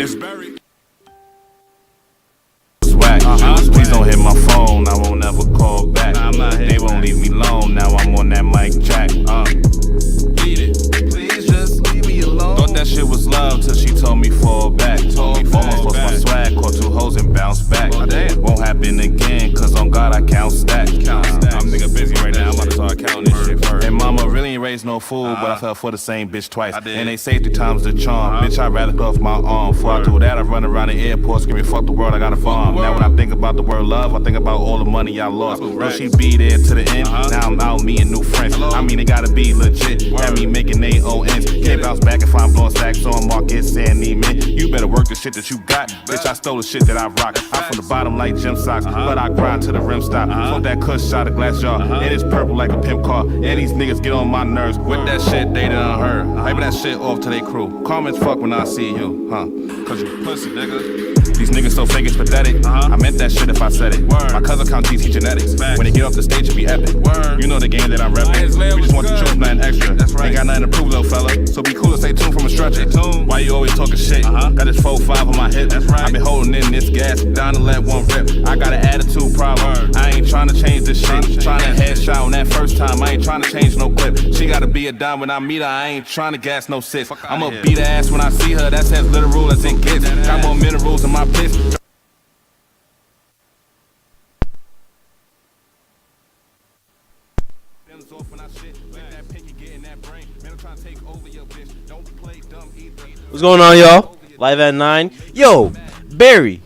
It's buried. Swag. Please don't hit my phone. I won't ever call back. They won't leave me alone. Now I'm on that mic jack. Beat it. Please just leave me alone. Thought that shit was love till she told me fall back. Almost lost my swag. Caught 2 hoes and bounced back. Won't happen again. Cause on God I count stacks. I'm nigga busy right now. I'm about to start counting this shit first. And mama really ain't raised no fool. But I fell for the same bitch twice. And they say 3 times the charm. Bitch, I'd rather cut off my arm. Before I do that, I run around the airport screaming, fuck the world, I got a bomb. Now when I think about the word love, I think about all the money I lost. Will she be there to the end? Now I'm out meeting new friends. I mean, they gotta be legit. That mean making they own ends. Can't bounce back if I'm blowing stacks on Marcus and Neeson. You better work the shit that you got. Bitch, I stole the shit that I rock. I'm from the bottom like gym socks, but I grind to the rim stop. Float that cush shot a glass jar. And it's purple like a pimp car. And these niggas get on my nerves. With that shit they done heard. Hype that shit off to they crew. Calm as fuck when I see you, huh? Cause you pussy, nigga. These niggas so fake it's pathetic. I meant that shit if I said it. My cousin count GT genetics. When they get off the stage it be epic. You know the game that I'm reppin'. We just want the truth, nothing extra. Ain't got nothing to prove, little fella. So be cool and stay tuned from a stretcher. Why you always talking shit? Got this 4-5 on my hip. I been holding in this gas down to let one rip. I got an attitude problem. I ain't trying to change this shit. Trying to headshot on that first time. I ain't trying to change no clip. She gotta be a dime when I meet her. I ain't trying to gas no sis. I'ma beat her ass when I see her. That's as literal as it gets. Got more minerals in my piss. What's going on, y'all? Live at 9. Yo, Barry,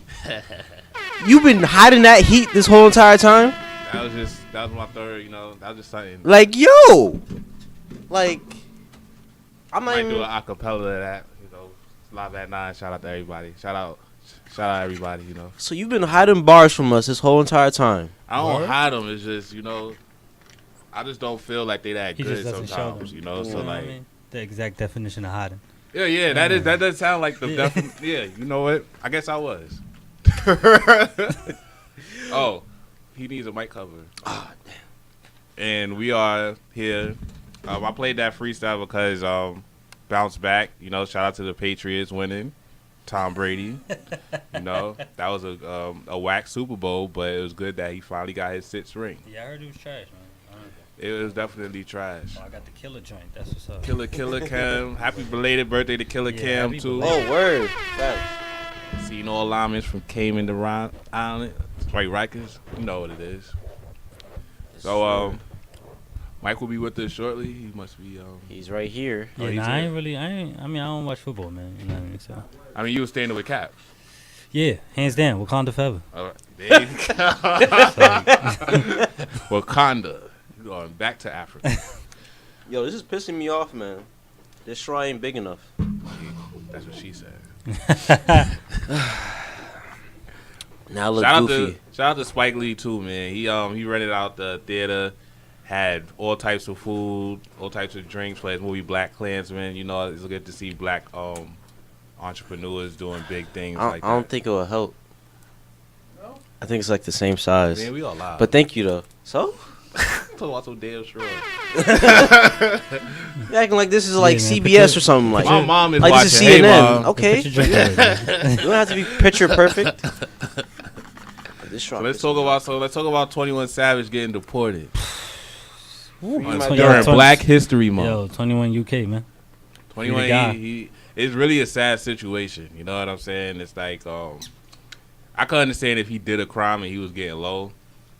you been hiding that heat this whole entire time? That was my third, that was just something. Like, yo, like, I might do an acapella of that, live at 9. Shout out to everybody. Shout out everybody, So you've been hiding bars from us this whole entire time? I don't hide them. It's just, I just don't feel like they that good sometimes, So like the exact definition of hiding. Yeah, that does sound like the definition. Yeah, you know what? I guess I was. Oh, he needs a mic cover. Ah, damn. And we are here. I played that freestyle because bounce back. Shout out to the Patriots winning. Tom Brady. That was a whack Super Bowl, but it was good that he finally got his 6th ring. Yeah, I heard it was trash, man. It was definitely trash. I got the Killer joint. That's what's up. Killer Cam. Happy belated birthday to Killer Cam, too. Oh, word. See no alignments from Cayman to Island. Right, Rikers. You know what it is. So, Mike will be with us shortly. He must be. He's right here. Yeah, I don't watch football, man. You know what I mean? So. I mean, you were standing with Cap. Yeah, hands down. Wakanda forever. All right. There you go. Wakanda. Going back to Africa. Yo, this is pissing me off, man. This straw ain't big enough. That's what she said. Now look goofy. Shout out to Spike Lee too, man. He rented out the theater, had all types of food, all types of drinks. Played movie Black Klansman. It's good to see black entrepreneurs doing big things like that. I don't think it will help. No? I think it's like the same size. Man, we all live. But thank you though. So. Talking about so damn strong. You're acting like this is like CBS or something like. My mom is like watching. This is CNN. Hey, Mom. Okay. You don't have to be picture perfect. So let's talk about 21 Savage getting deported. During Black History Month. Yo, 21 UK, man. 21. It's really a sad situation. You know what I'm saying? It's like I could understand if he did a crime and he was getting low.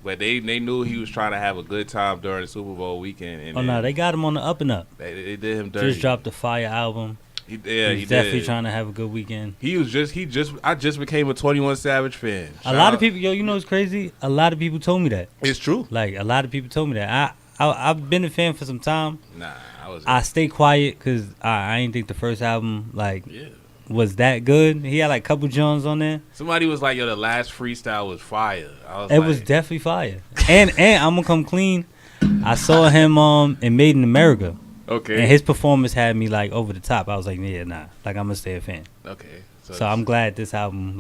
But they knew he was trying to have a good time during the Super Bowl weekend. And they got him on the up and up. They did him dirty. Just dropped the Fire album. He definitely trying to have a good weekend. I just became a 21 Savage fan. A lot of people, what's crazy? A lot of people told me that. It's true. Like, a lot of people told me that. I've been a fan for some time. Nah, I stay quiet because I ain't think the first album, was that good. He had like a couple Jones on there. Somebody was like, yo, the last freestyle was fire. It was definitely fire. and I'm gonna come clean. I saw him in Made in America. Okay. And his performance had me like over the top. I was like, yeah, nah. Like, I'm gonna stay a fan. Okay. So I'm glad this album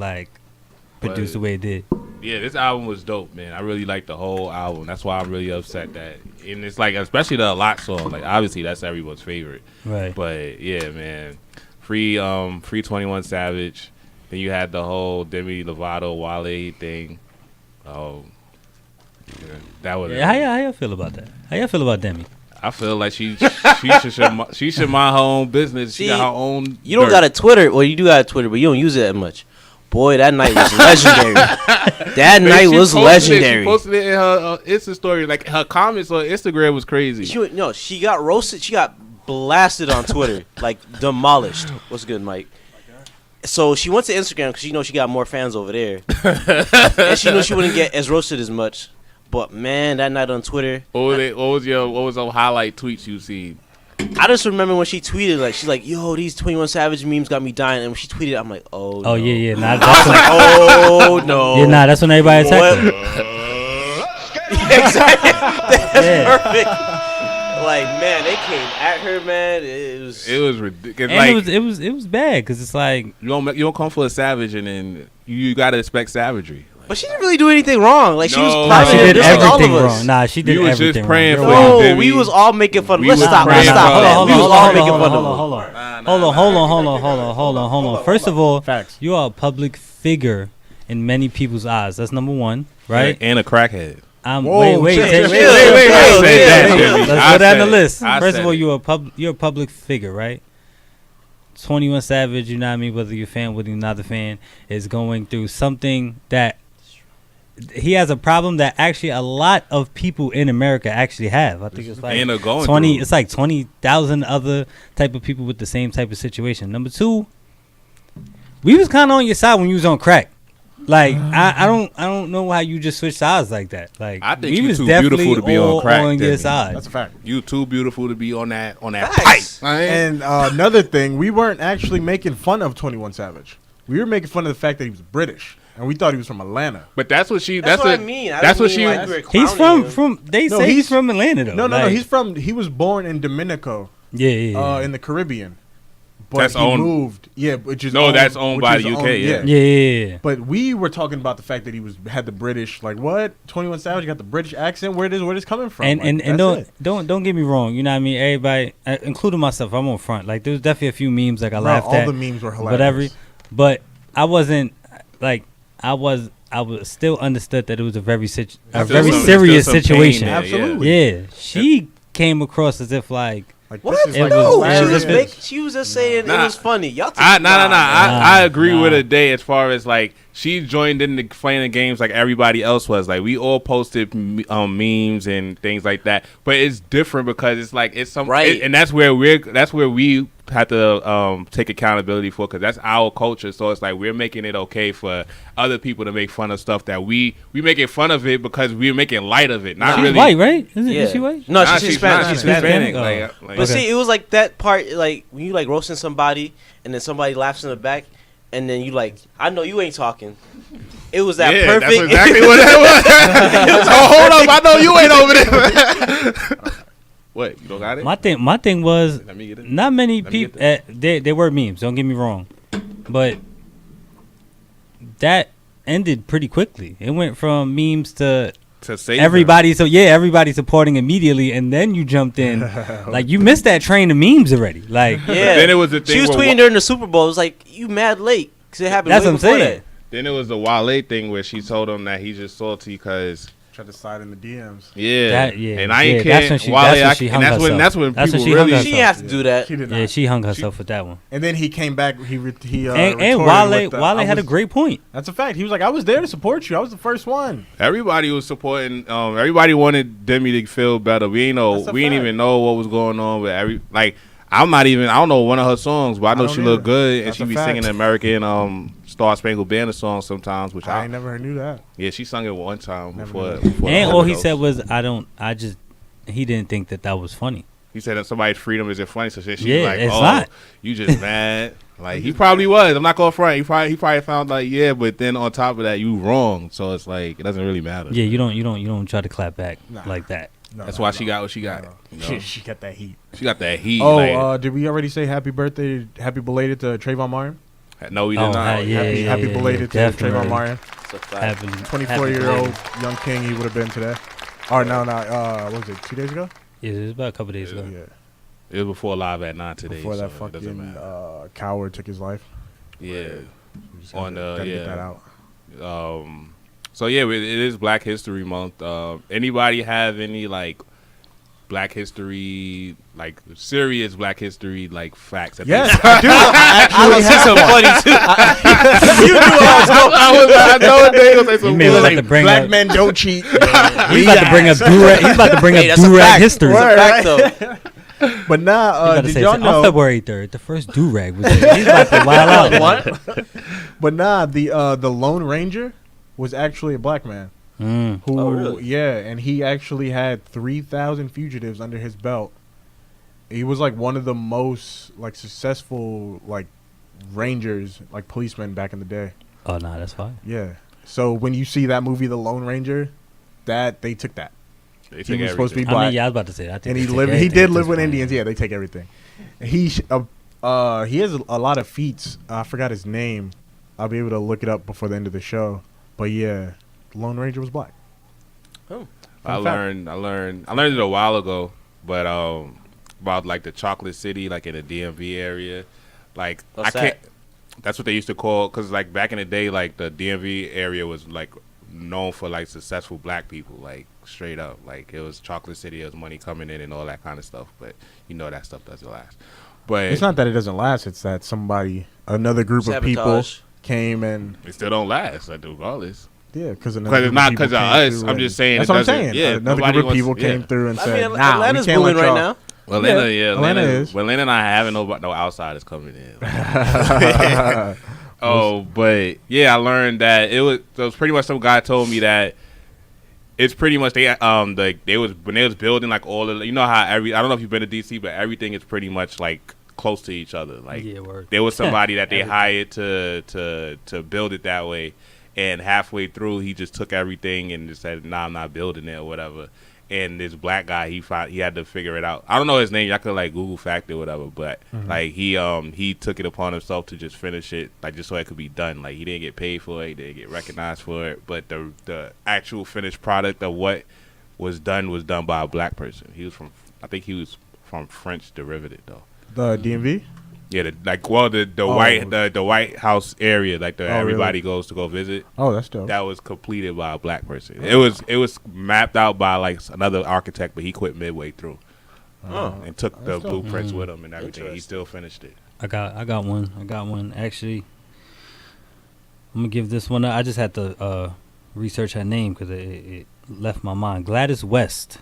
produced the way it did. Yeah, this album was dope, man. I really liked the whole album. That's why I'm really upset that, and it's like, especially the A Lot song. Like, obviously that's everyone's favorite. Right. But yeah, man. Free 21 Savage. Then you had the whole Demi Lovato Wale thing. Oh, yeah, that was. Yeah, how y'all feel about that? How y'all feel about Demi? I feel like she should mind her own business. She got her own. You don't got a Twitter. Well, you do got a Twitter, but you don't use it that much. Boy, that night was legendary. That night was legendary. She posted it in her Insta story. Like her comments on Instagram was crazy. She got roasted. She got blasted on Twitter, like demolished. What's good, Mike? So she went to Instagram because she knows she got more fans over there, and she knew she wouldn't get as roasted as much. But man, that night on Twitter, what was your highlight tweets you seen? I just remember when she tweeted, like, she's like, "Yo, these 21 Savage memes got me dying." And when she tweeted, I'm like, "Oh, no. Yeah. Nah, I was like, "Oh no." Yeah, nah, that's when everybody attacked her. Exactly. That's perfect. Like, man, they came at her, man. It was ridiculous. And like, it was bad because it's like you don't come for a savage and then you gotta expect savagery. But she didn't really do anything wrong. Like, she was No. private. she did Just like all everything of us. wrong. Nah, she did We was everything just praying wrong. for You're you, right. No, Demi. we was all making fun. We Let's was stop. praying Let's stop. for her. We was all making fun of her. Hold on. First of all, Facts. you are a public figure in many people's eyes. That's number one, right? And a crackhead. Whoa, Wait. chill, Let's chill, I said that, Jimmy. go down the list. I First said of all, it. you're a public figure, right? 21 Savage, you know what I mean? Whether you're a fan, whether you're not a fan, is going through something that he has a problem that actually a lot of people in America actually have. I think it's like And are going 20. through. It's like 20,000 other type of people with the same type of situation. Number two, we was kind of on your side when you was on crack. Like I don't know how you just switched sides like that. Like I think we you was too definitely beautiful to be on all crack, on your Demi. side. That's a fact. You too beautiful to be on that Facts. pipe. And another thing, we weren't actually making fun of 21 Savage. We were making fun of the fact that he was British, and we thought he was from Atlanta. But that's what she. That's what I mean. That's what she. Like, we were He's clowning him. from. They No, say he's he's- from Atlanta though. No, Like, he was born in Dominico, Yeah. in the Caribbean. But That's he owned- moved. Yeah, which is No, owned, that's owned which by is the UK, yeah. Yeah. But we were talking about the fact that he had the British, like, what? 21 Savage got the British accent. Where it coming from? And Like, and that's don't get me wrong. You know what I mean? Everybody, including myself, I'm on front. Like there's definitely a few memes like I Bro, laughed all at. the memes were hilarious. Whatever. But I wasn't like I was still understood that it was a very Still serious some pain situation. there, Absolutely. Yeah, she came across as if like Like, What? this is It like was- No, it she was was a fake. She was just saying it Nah. was funny. Y'all. I agree Nah. with her day as far as like she joined in the playing the games like everybody else was. Like we all posted memes and things like that, but it's different because it's like it's some Right. and that's where we have to take accountability for because that's our culture. So it's like we're making it okay for other people to make fun of stuff that we making fun of it because we're making light of it. Not she's really white, right? Is Yeah. she white? No, Nah, she's Hispanic. not. She's She's Hispanic. Hispanic. Oh. Like, But see, it was like that part, like when you like roasting somebody, and then somebody laughs in the back, and then you like, I know you ain't talking. It was that yeah, perfect. that's exactly what that was. Oh, hold up, I know you ain't over there. What? You don't got it? My thing was Let me get it. not many Let me get people. They were memes. Don't get me wrong, but that ended pretty quickly. It went from memes to To save everybody. So yeah, everybody supporting immediately, and then you jumped in. Like you missed that train of memes already. Like Yeah. then it was the thing She was where tweeting during the Super Bowl. It was like, you mad late because it happened. That's way what I'm before saying. Then it was the Wale thing where she told him that he's just salty because Tried to slide in the DMs. and I yeah, ain't that's care. when she- Wale, that's when she hung that's when herself. That's when people she hung really that. herself. She didn't have to do that. She did not. yeah, she hung herself with that one. And then he came back. He And retorted Wale with the, Wale I had a was- great point. That's a fact. He was like, I was there to support you. I was the first one. everybody was supporting. Everybody wanted Demi to feel better. We ain't That's a fact. even know what was going on with I don't know one of her songs, but I know don't she looked either. good and That's she a be fact. singing the American Star Spangled Banner song sometimes, which I never knew that. yeah, she sung it one time Never before. knew before And the all he overdose. said was, he didn't think that was funny. He said that somebody's freedom isn't funny, so she's Yeah, like, it's "Oh, not. you just mad." Like he probably was. I'm not going front. He probably found like, yeah, but then on top of that, you wrong. So it's like it doesn't really matter. Yeah, you don't try to clap back Nah. like that. No, That's no, why no. she got what she got. No. You know? She got that heat. She got that heat. Oh, like, did we already say happy belated to Trayvon Martin? no, we did not. Happy belated to Trayvon definitely. Martin. It's a fact. 24-year-old young king he would have been today. Or no, what was it, 2 days ago? Yeah, it was about a couple days ago. Yeah. It was before Live at 9 today. Before that so it doesn't fucking matter. coward took his life. Yeah. On the gotta get that out. So yeah, it is Black History Month. Anybody have any like Black History, like serious Black History, like facts? Yes, I do. I was just so funny too. You knew I was going. I know they gonna say some You may bullshit. have to bring Black up. men don't cheat. He's about to bring up do-rag. He's about to bring Hey, up that's a do-rag fact. history. Word, He's right? Though. But nah, about to did say, y'all on know? February 3rd, the first do-rag was there. He's about to wild out. What? But nah, the Lone Ranger was actually a black man. Mm. Who? Oh, really? Yeah, and he actually had 3,000 fugitives under his belt. He was like one of the most like successful like rangers, like policemen back in the day. Oh, nah, that's fine. Yeah. So when you see that movie, The Lone Ranger, that they took that. They He took was supposed to be everything. black. I mean, yeah, I was about to say that. I think And they he take lived. He everything did at live this with point. Indians. Yeah, they take everything. He has a lot of feats. I forgot his name. I'll be able to look it up before the end of the show. But yeah, Lone Ranger was black. Oh. I learned it a while ago, but about like the Chocolate City, like in the DMV area, like What's I can't. That's what they used to call, because like back in the day, like the DMV area was like known for like successful black people, like straight up, like it was Chocolate City, there was money coming in and all that kind of stuff. But you know that stuff doesn't last. But It's not that it doesn't last. It's that another group of people Sabotage. came and it still don't last, like, regardless. yeah, because Because it's not because of us. I'm just saying. That's it what I'm doesn't- saying. Yeah, Another nobody group of wants- people came through and I said, mean, "Nah, Atlanta's we can't let booming right y'all." now. Well, Atlanta, Yeah, Atlanta is. Well, Atlanta not having no outsiders coming in. Oh, but yeah, I learned that it was pretty much some guy told me that it's pretty much they when they was building like all of, you know how I don't know if you've been to DC, but everything is pretty much like close to each other. Like Yeah, word. there was somebody that they Everything. hired to build it that way, and halfway through he just took everything and just said, "Nah, I'm not building it" or whatever. And this black guy, he had to figure it out. I don't know his name. I could like Google fact or whatever, but like he took it upon himself to just finish it, like just so it could be done. Like he didn't get paid for it, he didn't get recognized for it, but the actual finished product of what was done by a black person. I think he was from French derivative though. The DMV. Yeah, the White House area, like everybody goes to go visit. Oh, that's dope. That was completed by a black person. It was mapped out by like another architect, but he quit midway through. And took the blueprints with him and everything. He still finished it. I got one. Actually, I'm gonna give this one. I just had to research her name because it left my mind. Gladys West.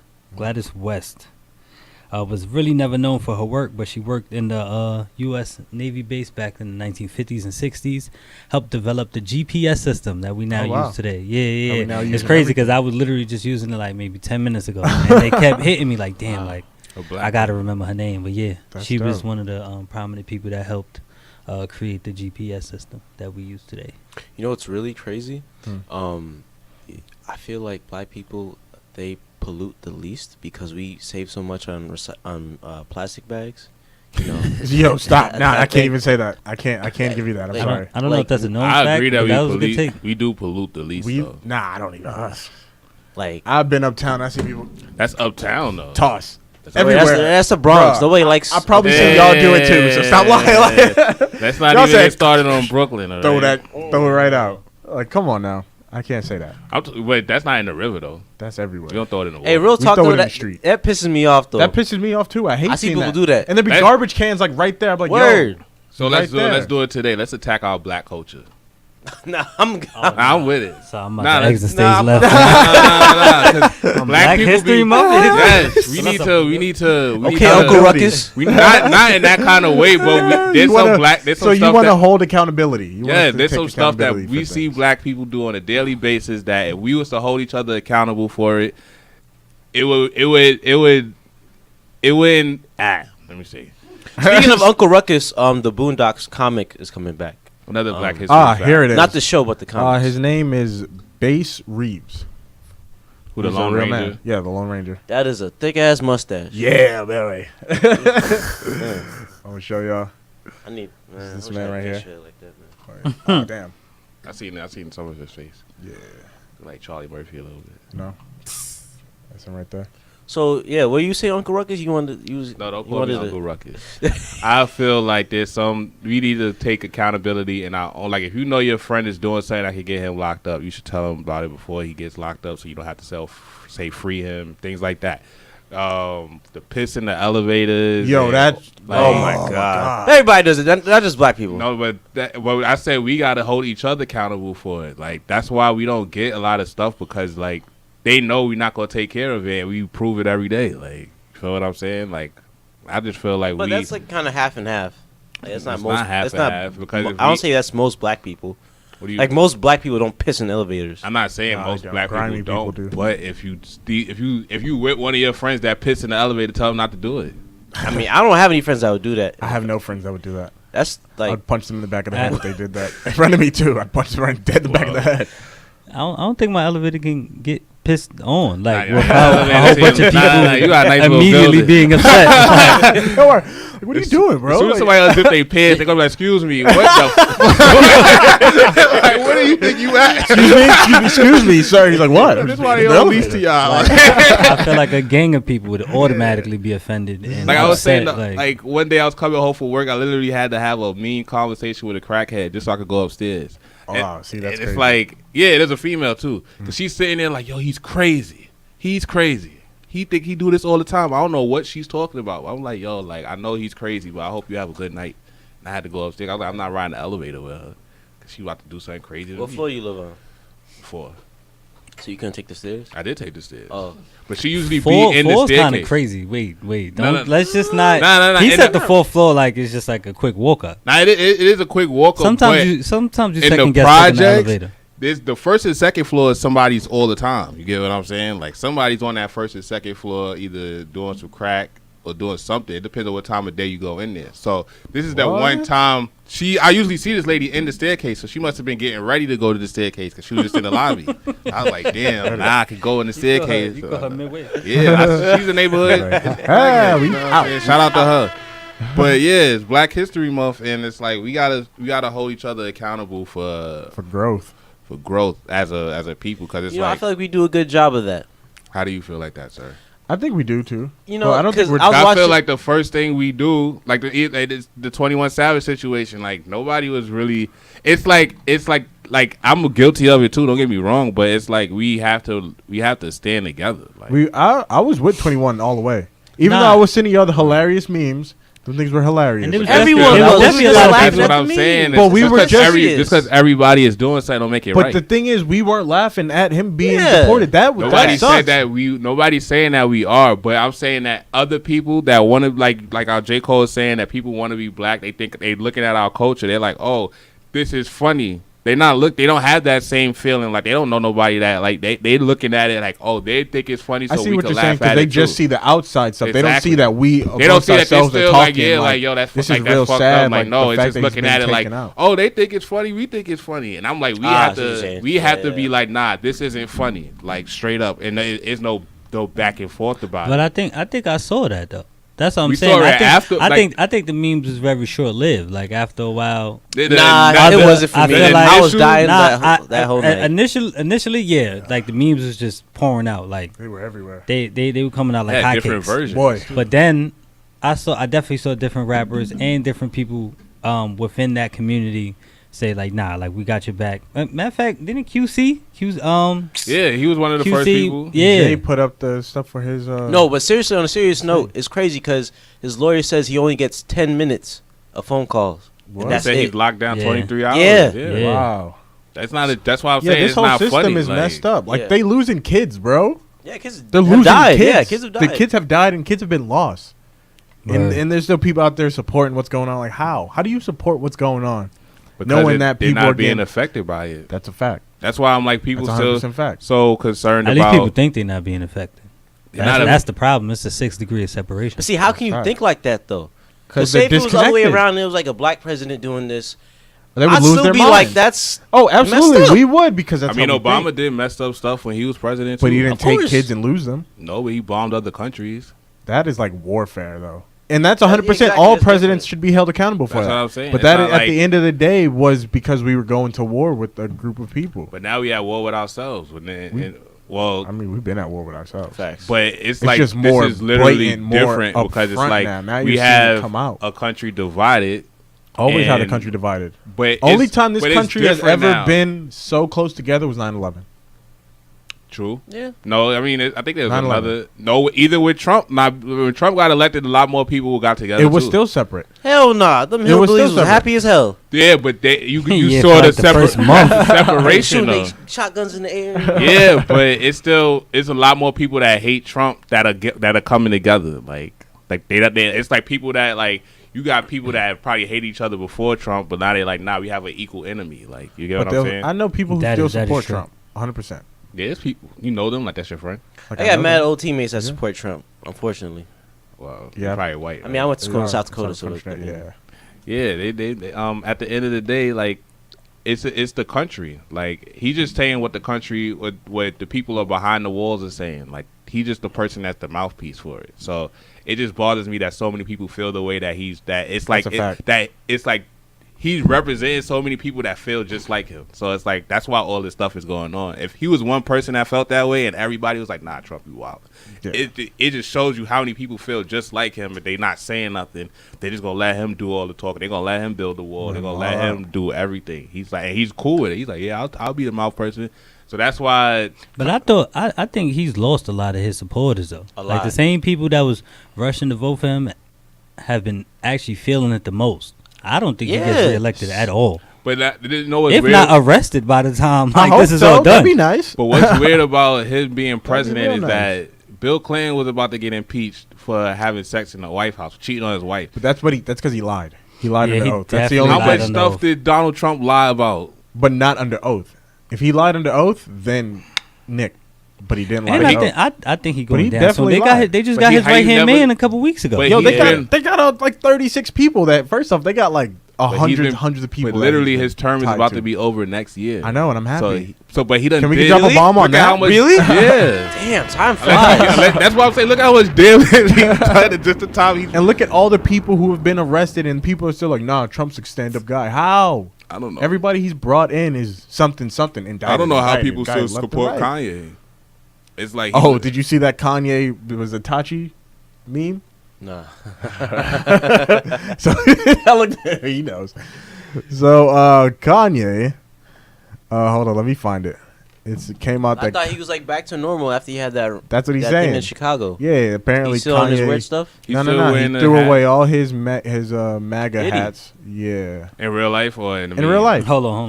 Was really never known for her work, but she worked in the U.S. Navy base back in the 1950s and 60s. Helped develop the GPS system that we now use today. Yeah. we now It's using crazy because I was literally just using it like maybe 10 minutes ago, and they kept hitting me like, damn, like I gotta remember her name. But yeah, That's she was dope. one of the prominent people that helped create the GPS system that we use today. You know what's really crazy? I feel like black people, they pollute the least because we save so much on plastic bags. You know, Yo, stop! Nah, I can't think- even say that. I can't give you that. I'm Like, sorry. I don't know Like, if that's a known I fact, agree that but that was a good take. we do pollute the least though. Nah, I don't even. like I've been uptown. I see people That's uptown though. toss That's wait, everywhere. that's the Bronx. Bruh, Nobody likes. I probably seen y'all do it too. So stop lying. That's not Y'all even said- get started on Brooklyn. All throw right? it right out. Like, come on now. I can't say that. Wait, that's not in the river though. That's We everywhere. don't throw it in the water. Hey, real We talk throw it though, in the that, street. that pisses me off though. That pisses me off too. I hate I see seeing people that. do that. And there be That- garbage cans like right there. I'm like, Word. yo. So let's right there. let's do it today. Let's attack our black culture. Nah, I'm with it. So I'm Nah, about to exit stage nah, left. Nah, 'cause Black people History be- Month? Yes, we need to. Okay, Uncle Ruckus. We not in that kind of way, but there's You wanna- some black. There's some So you stuff want to that, hold accountability. You want us yeah, to there's take some stuff that accountability we for see things. black people do on a daily basis that if we was to hold each other accountable for it, it wouldn't. Let me see. Speaking of Uncle Ruckus, the Boondocks comic is coming back. Another black history. fact. Here it is. Not the show, but the comic. His name is Bass Reeves. Who, the He's a Lone real Ranger? man. Yeah, the Lone Ranger. That is a thick ass mustache. Yeah, baby. I'm gonna show y'all. I need. Man, This I wish man I right had here. shit like that, man. Oh, damn. I seen some of his face. Yeah. Like Charlie Murphy a little bit. No. That's him right there. So yeah, what you say, Uncle Ruckus? You wanted to use? No, don't you call me wanted Uncle Ruckus. I feel like we need to take accountability and our own. Like, if you know your friend is doing something that could get him locked up, you should tell him about it before he gets locked up, so you don't have to say free him, things like that. The piss in the elevators. Yo, that's Oh my god. Everybody does it. Not just black people. No, but I said we gotta hold each other accountable for it. Like, that's why we don't get a lot of stuff, because like they know we're not gonna take care of it, and we prove it every day. Like, you feel what I'm saying? Like, I just feel like but that's like kind of half and half. Like, it's not most. Not half it's and not, half, because I don't say that's most black people. What do you Like, most black people don't piss in elevators. I'm not saying Nah, most they black grimy people people don't, do. but if you with one of your friends that piss in the elevator, tell them not to do it. I mean, I don't have any friends that would do that. I have no friends that would do that. That's like I'd punch them in the back of the head if they did that. In front of me too. I'd punch them right dead in the back of the head. I don't think my elevator can get pissed on like Nah, without a whole bunch of people you got a nice little immediately building. being upset. Like, Don't worry. Like, what are you doing, bro? As soon as Like, somebody else dip their pants, they're gonna be like, "Excuse me, what the?" Like, where do you think you at? excuse me, sir. He's like, what? That's why they all lease to y'all. I feel like a gang of people would automatically be offended. And Like I was saying, upset, like one day I was coming home from work, I literally had to have a mean conversation with a crackhead just so I could go upstairs. Oh, see, that's and it's crazy. like, yeah, there's a female too, because she's sitting there like, yo, he's crazy. He's crazy. He think he do this all the time. I don't know what she's talking about. I'm like, yo, like, I know he's crazy, but I hope you have a good night. And I had to go upstairs. I was like, I'm not riding the elevator with her, because she about to do something crazy. what floor you live on? 4. So you couldn't take the stairs? I did take the stairs. Oh, But she usually Four's be in the kind of staircase. crazy. Wait. No, Don't. no. Let's just not. No. He And said the 4th floor like it's just like a quick walk up. Now, it is a quick walk up, Sometimes you in the second guess taking the projects, elevator. the first and second floor is somebody's all the time. You get what I'm saying? Like, somebody's on that first and second floor either doing some crack or doing something. It depends on what time of day you go in there. So this is that one time I usually see this lady in the staircase, so she must have been getting ready to go to the staircase because she was just in the lobby. I was like, damn, now I could go in the staircase. You call her midway. Yeah, she's a neighborhood. Ah, we out. Yeah, shout out to her. But yeah, it's Black History Month, and it's like we gotta hold each other accountable for growth. For growth as a people, because it's I feel like we do a good job of that. How do you feel like that, sir? I think we do too. You know, Well, I don't think 'cause we're. I feel like the first thing we do, like the 21 Savage situation, like nobody was really. It's like I'm guilty of it too. Don't get me wrong, but it's like we have to stand together. Like, I was with 21 all the way. Even though Nah. I was sending y'all the hilarious memes, them things were hilarious. And it was Everyone definitely- was definitely a just lot of laughing that's people. what at I'm the saying. meme. But we were just because everybody is doing something, don't make it But right. the thing is, we weren't laughing at him being Yeah. deported. That Nobody sucks. said that nobody's saying that we are, but I'm saying that other people that want to like our J. Cole is saying that people want to be black, they think they looking at our culture, they're like, oh, this is funny. They don't have that same feeling, like they don't know nobody that like they looking at it like, oh, they think it's funny, so I see we what can you're saying laugh because at they it just too. see the outside stuff. They don't Exactly. see that we They don't amongst see that they ourselves are still talking. like, yeah, like yo, that's this like is that's real fucked sad. up. Like, the no, it's fact just that he's looking been at it like, taken out. oh, they think it's funny, we think it's funny, and I'm like, we I have see what you're to saying. we have to Yeah. be like, nah, this isn't funny, like straight up, and there's no back and forth about But it. I think I saw that though. That's what I'm We saying. saw it I think, after, like- I think the memes was very short lived. Like after a while, Nah, That- it feel- wasn't for I me. feel like- I was dying nah, that whole night. Initially, yeah, like the memes was just pouring out. Like They were everywhere. they were coming out like had different hotcakes. versions. Boy, But then I definitely saw different rappers and different people within that community say like, nah, like we got your back. Matter of fact, didn't Yeah, he was one of the first QC people. yeah. Jay put up the stuff for his. No, but seriously, on a serious note, it's crazy because his lawyer says he only gets 10 minutes of phone calls. What? And that's Say he's it. locked down Yeah. 23 hours. Yeah. Yeah. Wow. That's not. That's why I'm Yeah, saying this it's whole not system funny. is like, messed up. Like Yeah. they losing kids, bro. Yeah, kids They're have losing died. kids. Yeah, kids have died. The kids have died and kids have been lost. And Right. and there's still people out there supporting what's going on. Like how? How do you support what's going on? because knowing that they're people not are being getting- affected by it. That's a fact. That's why I'm like people That's still 100% fact. so concerned At least people about. think they're not being affected. They're not That's the problem. It's a 6 degree of separation. But see, how can you Right. think like that, though? Because Because say they're if it was all the way disconnected. around and it was like a black president doing this, They would I'd lose still their be mind. like, that's... Oh, absolutely, messed up. we would because that's. I mean, how we Obama think. did messed up stuff when he was president, But too. he didn't Of take course. kids and lose them. No, but he bombed other countries. That is like warfare, though. And that's 100%. exactly, All that's presidents different. should be held accountable for That's that. what I'm saying. But It's that not at like- the end of the day was because we were going to war with a group of people. But now we at war with ourselves. Well, I mean, we've been at war with ourselves. Facts. but it's like just more this is literally blatant, more different because it's upfront like now we you're seeing it have come out. a country divided. Always had a and- country divided. But Only it's- time this but it's country has different ever now. been so close together was 9/11. True. Yeah. No, I mean, I think there's 9/11. another. No, either with Trump. When Trump got elected, a lot more people got together. It was too. still separate. Hell nah. Them It was still hillbillies was separate. happy as hell. Yeah, but you Yeah, saw for the like the first month. separation Shooting though. they shotguns in the air. Yeah, but it's a lot more people that hate Trump that are coming together. Like they it's like people that like you got people that probably hate each other before Trump, but now they like we have an equal enemy. Like you get But what I'm saying? I know people who That still is support true. Trump. 100%. Yeah, it's people you know them like that's your friend. Like, I got know mad them. old teammates that support Trump. Unfortunately, Well, Yeah. yeah, probably white. I mean, I went to school in They South are Dakota, so South Country, yeah. Yeah, they at the end of the day, like it's the country. Like he's just saying what the country, what the people are behind the walls are saying. Like he's just the person that's the mouthpiece for it. So it just bothers me that so many people feel the way that it's like That's a fact. that it's like he's representing so many people that feel just like him. So it's like that's why all this stuff is going on. If he was one person that felt that way and everybody was like, "Nah, Trump, you wild," Yeah. it just shows you how many people feel just like him, but they not saying nothing. They just gonna let him do all the talking. They gonna let him build the wall. They gonna let him do everything. He's like, and he's cool with it. He's like, yeah, I'll be the mouth person. So that's why. But I think he's lost a lot of his supporters though. A Like lot. the same people that was rushing to vote for him have been actually feeling it the most. I don't think he gets Yes. reelected at all. But you know what's If weird? not arrested by the time I like hope this is so. all That'd done. be nice. But what's weird about him being real president is nice. that Bill Clinton was about to get impeached for having sex in the White House, cheating on his wife. But that's because he lied. He lied Yeah, under he oath. That's the definitely only How lied much thing. under stuff oath. did Donald Trump lie about? But not under oath. If he lied under oath, then Nick. But he didn't lie And under I oath. think he But going he down soon. definitely They lied. just But got he- his how you right hand never- man a couple weeks ago. But Yo, he they been- got like 36 people. That first off, they got like But he's hundreds of people. But that literally, he's been his term is tied about to be over next year. I know, and I'm happy. But he done. Can we did- drop a bomb on Look at how that? much- Really? Yeah. Damn, time Yeah, flies. that's why I'm saying. Look how much damage he's done. Just the time he's. And look at all the people who have been arrested, and people are still like, "Nah, Trump's a stand-up guy." How? I don't know. Everybody he's brought in is something indicted. I don't know how indicted, people still indicted, left and support right. Kanye. It's like. Oh, did you see that Kanye was a Tachi meme? Nah. So he knows. So Kanye, hold on, let me find it. It came out I that thought he was like back to normal after he had that. that's what he's that thing saying. in Chicago. Yeah, apparently He's still on his Kanye. weird stuff. He's No, still he wearing the threw hat away all his MAGA Did he? hats. Yeah, in real life or in the in real life. Hold on.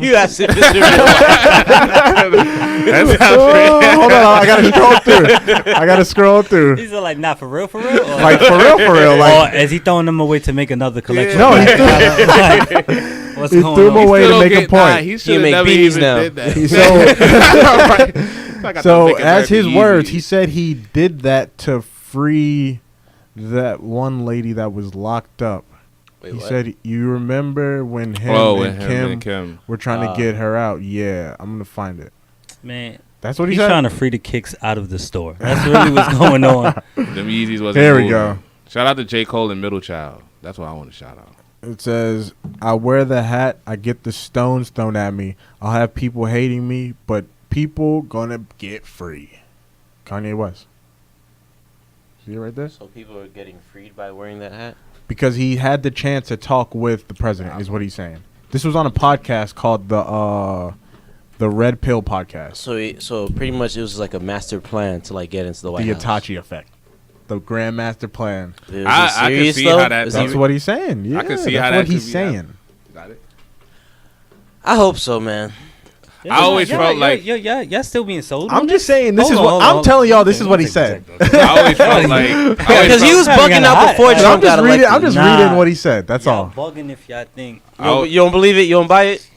You asked if it's real. That's how Oh, hold on, I gotta scroll through. These are like not for real, or Like for real. or Like is he throwing them away to make another collection? No, he What's he going threw him on? away to make a point. He He should make never beanies even now. did that. So as his words, he said he did that to free that one lady that was locked up. Wait, He what? said, "You remember when him when and him and Kim Kim. were trying to get her out?" Yeah, I'm gonna find it. Man, That's what he he's said. trying to free the kicks out of the store. That's really what's going on. Them Yeezys was There we go. Shout out to J. Cole and Middle Child. That's what I want to shout out. It says, "I wear the hat. I get the stones thrown at me. I'll have people hating me, but people gonna get free." Kanye West. See it right there? So people are getting freed by wearing that hat. Because he had the chance to talk with the president, is what he's saying. This was on a podcast called the Red Pill Podcast. So pretty much it was like a master plan to like get into the White The House. Itachi effect. The Grand Master Plan. Was it I can serious, see though? how that- Is That's he- what he's saying. Yeah, I can see that's how what that he's could be saying. Got it? I hope so, man. I always felt like- y'all still being sold. I'm on just this? saying, this Hold is on, what hold I'm on. telling y'all. This is what he One said. second. I always felt like Because he was I haven't bugging got a out hat. before I'm Trump got elected. I'm just Nah. reading what he said. That's Y'all all. bugging if y'all think You don't believe it? You don't buy it?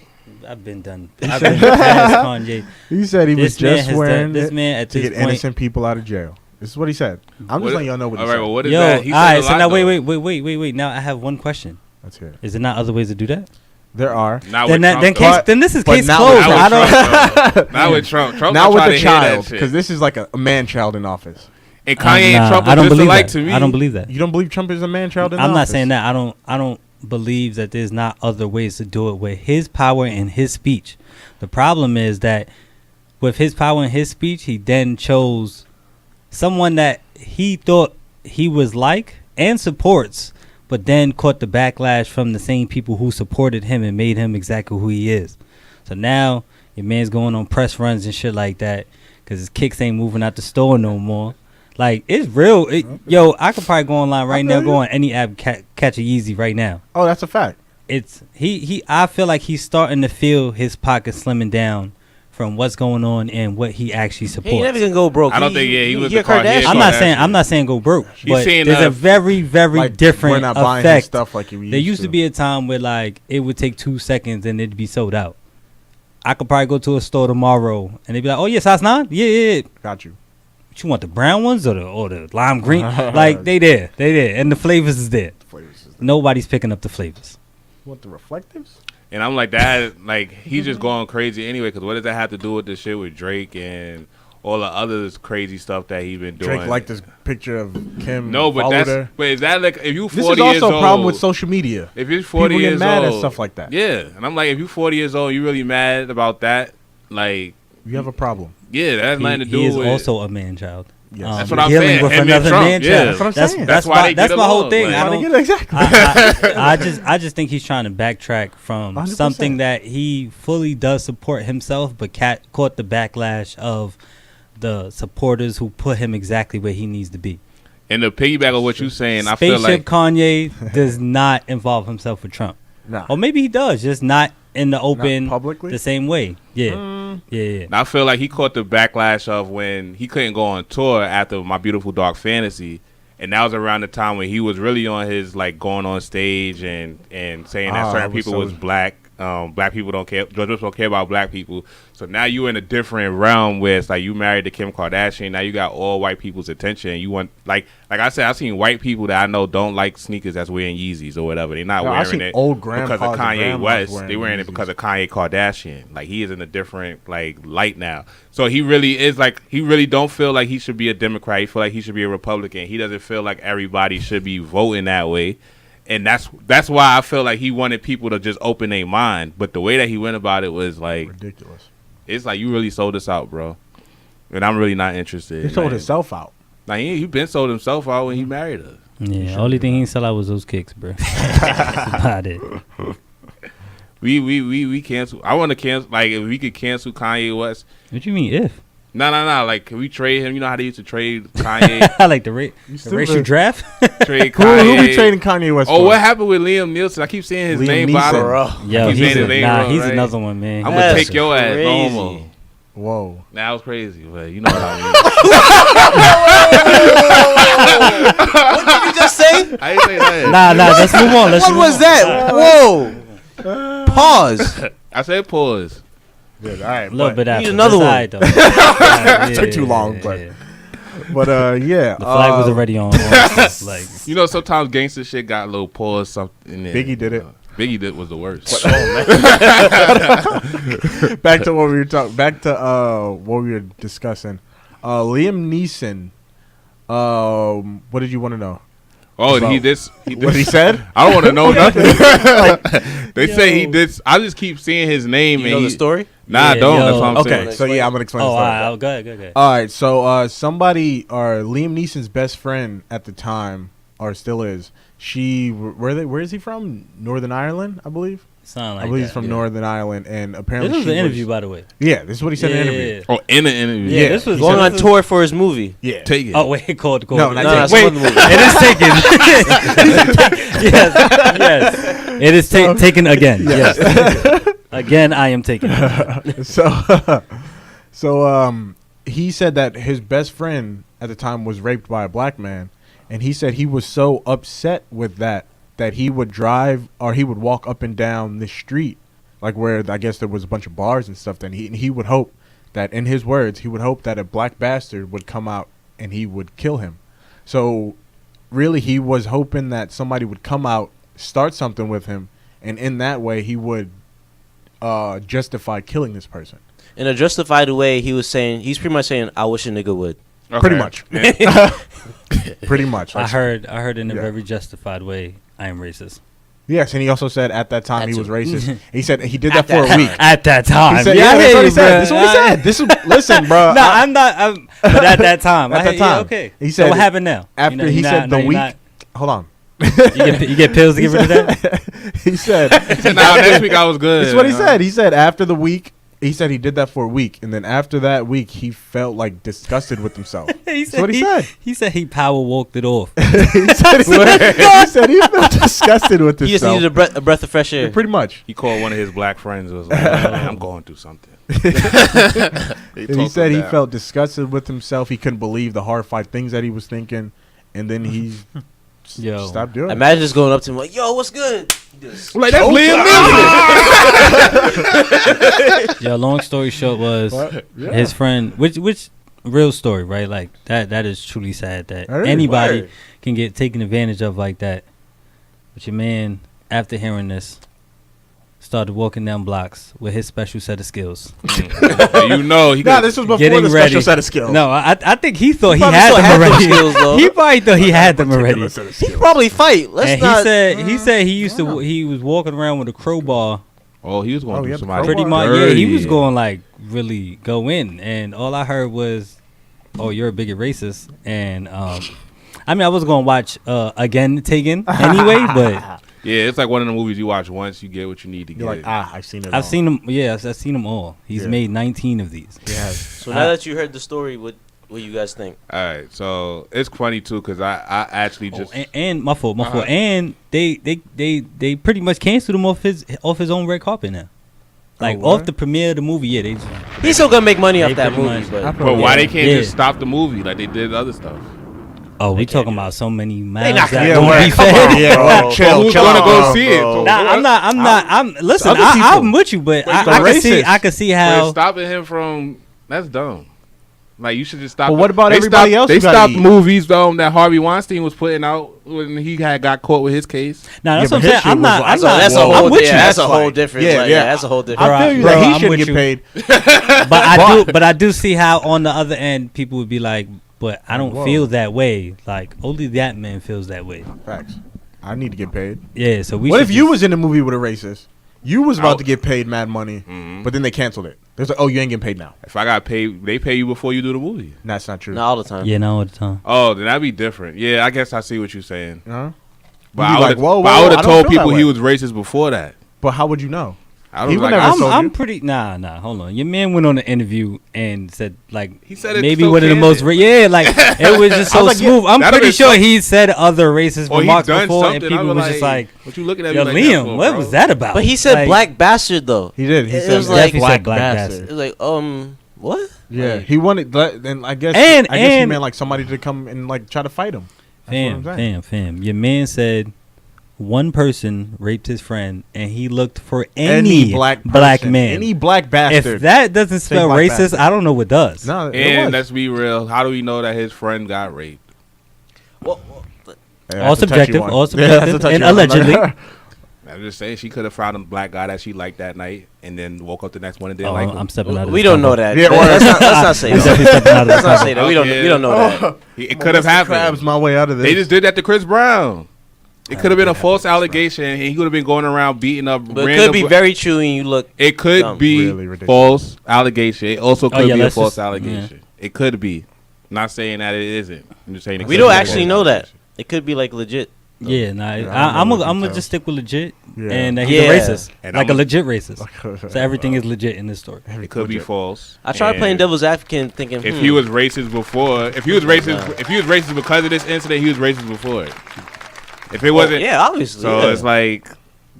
I've been done. I've been past Kanye. He said he was This man just has wearing done. This it man at to this get point. innocent people out of jail. This is what he said. I'm just letting y'all know what he All right, said. well, what is Yo, that? He all said right. a So lot, now though. wait. Now I have one question. Let's hear it. Is there not other ways to do that? There are. Not Then with Trump, though. case- then this is but case not closed. with I don't. Trump. Not with Trump. Trump Not not with trying the to hear that child, shit. because this is like a man-child in office. And Kanye Nah, and Trump I are don't just believe alike that. to me. I don't believe that. You don't believe Trump is a man-child in I'm office? not saying that. I don't believe that there's not other ways to do it with his power and his speech. The problem is that with his power in his speech, he then chose someone that he thought he was like and supports, but then caught the backlash from the same people who supported him and made him exactly who he is. So now your man's going on press runs and shit like that because his kicks ain't moving out the store no more. Like, it's real. Yo, I could probably go online right now, go on any app, catch a Yeezy right now. Oh, that's a fact. It's I feel like he's starting to feel his pocket slimming down from what's going on and what he actually supports. He ain't never gonna go broke. I don't think he was he the a Kardashian. I'm not saying go broke, He's but saying, there's a very, very like, different we're not buying his effect. stuff like you There used to be a time where like it would take 2 seconds and it'd be sold out. I could probably go to a store tomorrow and they'd be like, "Oh yeah, size 9? Yeah. Got you. What you want, the brown ones or the lime green?" Like they there, and the flavors is there. The flavors is there. Nobody's picking up the flavors. You want the reflectives? And I'm like, that, like, he's just going crazy anyway, because what does that have to do with the shit with Drake and all the other crazy stuff that he's been doing? Drake liked this picture of Kim. No, but followed her. but is that like, if you 40 This is years also old, a problem with social media. if you're 40 People get years mad old, at stuff like that. Yeah, and I'm like, if you're 40 years old, you really mad about that? Like, You have a problem. yeah, that has nothing to do He is with. also a man child. Yes. That's what I'm dealing saying. with Him and another Trump, man yeah. child. That's what I'm saying. That's why they that's get my whole along, thing. like- I don't. Exactly. I just think he's trying to backtrack from 100%. something that he fully does support himself, but caught the backlash of the supporters who put him exactly where he needs to be. And to piggyback on what you're saying, I feel Spaceship like Kanye does not involve himself with Trump. Nah. Or maybe he does, just not in the open publicly? the same way. Yeah. Yeah. I feel like he caught the backlash of when he couldn't go on tour after My Beautiful Dark Fantasy, and that was around the time when he was really on his like going on stage and saying that certain people was black. Black people don't care. George Bush don't care about black people. So now you in a different realm where it's like you married to Kim Kardashian. Now you got all white people's attention. You want like I said, I've seen white people that I know don't like sneakers that's wearing Yeezys or whatever. They're not No, I've wearing seen it old because of grandpas and Kanye grandmas West. wearing They wearing it Yeezys. because of Kanye Kardashian. Like he is in a different like light now. So he really is like he really don't feel like he should be a Democrat. He feel like he should be a Republican. He doesn't feel like everybody should be voting that way. And that's why I feel like he wanted people to just open their mind. But the way that he went about it was like Ridiculous. it's like you really sold us out, bro. And I'm really not interested. He sold Like, himself out. Like he been sold himself out when he married her. Yeah. Only thing he didn't sell out was those kicks, bro. That's about it. We cancel. I want to cancel. Like if we could cancel Kanye West. What you mean if? No. Like can we trade him? You know how they used to trade Kanye? I like the stupid. racial draft. Trade Who Kanye. be trading Kanye West? Oh, for? what happened with Liam Neeson? I keep seeing his Liam name Neeson. bottom. Bro. Yo, Keep saying his name wrong, he's right? another one, man. I'm gonna That's take your ass. No crazy. homo. Whoa. That was crazy, but you know what I What did you just say? mean. I didn't say that. Nah, let's move on. What was that? Whoa. Pause. I said pause. Good. All right. A little but- bit after. another That's one. all right, though. Took too long, but- yeah. The flag was already on. Like, You know, sometimes gangster shit got a little pause something in there. Biggie did it. Biggie was the worst. Back to what we were talking. Back to what we were discussing. Liam Neeson. What did you want to know? Oh, Bro. he did. What he said? I don't want to know nothing. They say he did. I just keep seeing his name. You and know he, the story? Nah, I Yeah, don't. yo. That's what I'm Okay, saying. so yeah, I'm gonna explain. oh, the all story. right, go ahead. All right, so somebody or Liam Neeson's best friend at the time, or still is, where is he from? Northern Ireland, I believe. Sound like I believe that, he's from yeah. Northern Ireland, and apparently This was she an interview, by the way. Yeah, this is what he said in the interview. Oh, in the interview. Yeah, Yeah, this was he Going said on tour for his movie. Yeah, Take it. Oh wait, called. No, not No, yet. that's Wait, another movie. it is taken. yes, it is taken again. Yes, again, I am taken. so he said that his best friend at the time was raped by a black man, and he said he was so upset with that he would drive or he would walk up and down the street, like where I guess there was a bunch of bars and stuff. Then he would hope that, in his words, he would hope that a black bastard would come out and he would kill him. So really, he was hoping that somebody would come out, start something with him, and in that way he would justify killing this person. In a justified way, he's pretty much saying, I wish a nigga would. Okay. Pretty much. Yeah. Pretty much. I heard in a Yeah. very justified way, I am racist. Yes, and he also said at that time That he was too. racist. He said he did that for a week. At that time. He said, Yeah, I that's hear what he you, said. bruh. This is what he said. This is listen, bro. No, I'm not. But at that time. At I that hear- yeah, time. okay. He So said what happened now? after You he not- said no, the you're week. not- Hold on. You get pills to get rid of that? He said. Nah, next week I was good. That's what he said. He said after the week. He said he did that for a week, and then after that week, he felt like disgusted with himself. He That's what he said. He said he power walked it off. he said he felt disgusted with He just himself. needed a breath of fresh air. Pretty much. He called one of his black friends. And was like, I'm going through something. And he said he felt disgusted with himself. He couldn't believe the horrified things that he was thinking, and then he Yo. stopped doing it. Imagine just going up to him like, "Yo, what's good?" He just- Like that's Liam Neeson. Yo, long story short was What? Yeah. his friend, which real story, right? Like that is truly sad that That is. anybody Word. can get taken advantage of like that. But your man, after hearing this, started walking down blocks with his special set of skills. You know he Nah, got this was before Getting the ready. special set of skills. No, I think he thought he probably had still them had them already. skills, though. He probably thought he had them already. Particular set of He skills. probably fight. Let's And not. he said he used to he was walking around with a crowbar. Oh, he was going Oh, he through had the somebody. Pretty crowbar? much, yeah. He was dirty. going like really go in, and all I heard was, "Oh, you're a bigot racist." And I mean, I was gonna watch again Taken anyway, but Yeah, it's like one of the movies you watch once, you get what you need to get. You're like, I've seen it. I've all. seen them. Yeah, I've seen them all. He's Yeah. made 19 of these. He has. So now that you heard the story, what you guys think? All right, so it's funny too because I actually just And my fault. And they pretty much canceled him off his own red carpet now. Like what? off the premiere of the movie, yeah. He's still gonna make money They off that pretty movie, much- but but why they Yeah. can't Yeah. just stop the movie like they did other stuff? Oh, we can't talking do about so many not miles gonna that do won't that. be Come fed. on, Yeah, bro. chill, Who's chill gonna out, go see it? bro. So Nah, I'm listen. Other I'm people. with you, but Wait, I the can see racist. I can see But how. stopping him from that's dumb. Like you should just stop. But what about they everybody else They who gotta stopped eat? movies that Harvey Weinstein was putting out when he got caught with his case. Nah, that's Yeah, what but I'm his saying. I'm shit not. was I'm like- not. that's a Whoa, whole. I'm with yeah, you. that's a That's whole like- different. yeah, like, yeah. that's a whole different. I feel you Bro, that he I'm shouldn't with get you. paid. But I do see how on the other end people would be like, but I don't Whoa. feel that way. Like only that man feels that way. Facts. I need to get paid. Yeah. So we. What should if you just- was in a movie with a racist? You was about I'll- to get paid mad money, Mhm. but then they canceled it. They was like, "Oh, you ain't getting paid now." If I got paid, they pay you before you do the movie. That's not true. Not all the time. Yeah, no, all the time. Oh, then that'd be different. Yeah, I guess I see what you're saying. Huh? But You'd be I like, would whoa, have whoa, I don't told feel people that he way. was racist before that. But how would you know? I was He would like, never I- told you. I'm pretty. Nah. Hold on. Your man went on an interview and said like He said it maybe so one of the most. candid. Yeah, like it was just I so was like, yeah, smooth. I'm that'd pretty been sure some- he said other racist or he remarks done before, something. and people I was just like, "What you looking at "Yo, me like that Liam, for, what bro?" was that about?" But he said Like, black bastard though. He did. He It said was like- Definitely said black It bastard. was like what? Yeah, Like, he wanted. Then I guess. And- I guess he and- meant like somebody to come and like try to fight him. That's what I'm saying. Fam. Your man said one person raped his friend, and he looked for any black person, man. any black bastard. If that doesn't spell black racist, bastard. I don't know what does. no, it And was. let's be real. How do we know that his friend got raped? well, Yeah, all that's a touchy subjective, one. all Yeah, that's a subjective, touchy and one. allegedly. I'm just saying she could have found a black guy that she liked that night, and then woke up the next one and didn't Oh, like him. I'm stepping out of we this don't know combo. that. Yeah, let's not say I'm that. definitely stepping out of Let's this not combo. say that. We don't know that. It could have happened. Crabs my way out of this. They just did that to Chris Brown. It could have been a false allegation, and he would have been going around beating up. But it random could be very true, and you look. It could dumb. be Really ridiculous. false allegation. It also could yeah, be a let's false just- allegation. It could be. Not saying that it isn't. I'm just saying it We could don't be a actually false know that. allegation. It could be like legit. Yeah, nah, Yeah, I don't I'm know gonna the details. just stick with legit, Yeah. and he's Yeah. a racist, And like I'm a a- legit racist. So everything is legit in this story. It could be false. I tried And playing devil's advocate, thinking If he was racist before, if he was racist because of this incident, he was racist before it. If it wasn't, yeah, obviously. so yeah. it's like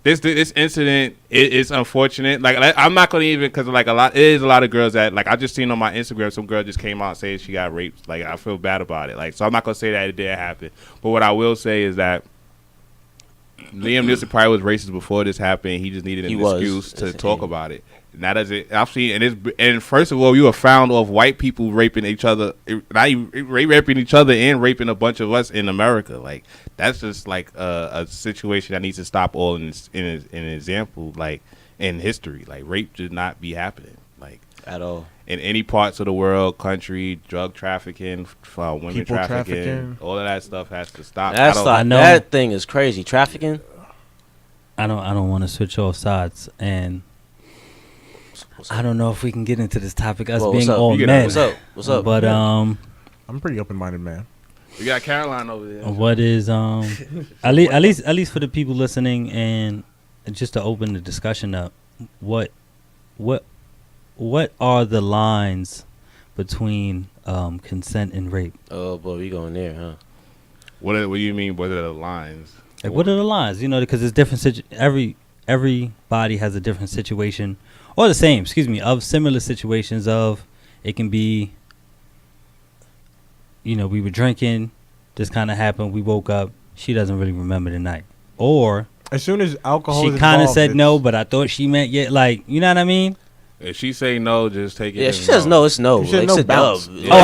this incident is unfortunate. Like I'm not gonna even because like it is a lot of girls that like I just seen on my Instagram some girl just came out saying she got raped. Like I feel bad about it. Like so I'm not gonna say that it did happen. But what I will say is that Liam Neeson probably was racist before this happened. He just needed an He was. excuse to talk about it. And that doesn't. I've seen and first of all, you are found of white people raping each other, not even raping each other and raping a bunch of us in America. Like that's just like a situation that needs to stop. All in an example, like in history, like rape should not be happening. Like at all. in any parts of the world, country, drug trafficking, women People trafficking, trafficking. all of that stuff has to stop. That's I don't- like, I know. that thing is crazy. Trafficking. I don't want to switch off sides, and I don't know if we can get into this topic. Us Well, being what's up? all You get men. it. What's up? But I'm a pretty open-minded man. We got Caroline over there. what is at least for the people listening, and just to open the discussion up, what are the lines between consent and rape? Oh boy, we going there, huh? What do you mean? What are the lines? Like, what are the lines? You know, because it's different. Everybody has a different situation, or the same. Excuse me, of similar situations. Of it can be. You know, we were drinking. This kind of happened. We woke up. She doesn't really remember the night, or As soon as alcohol she is kind of involved, said it's- no, but I thought she meant yeah. Like, you know what I mean? If she say no, just take it. Yeah, as she says no. It's no. You said Like, no it's a bounce. dub. Yeah. Oh,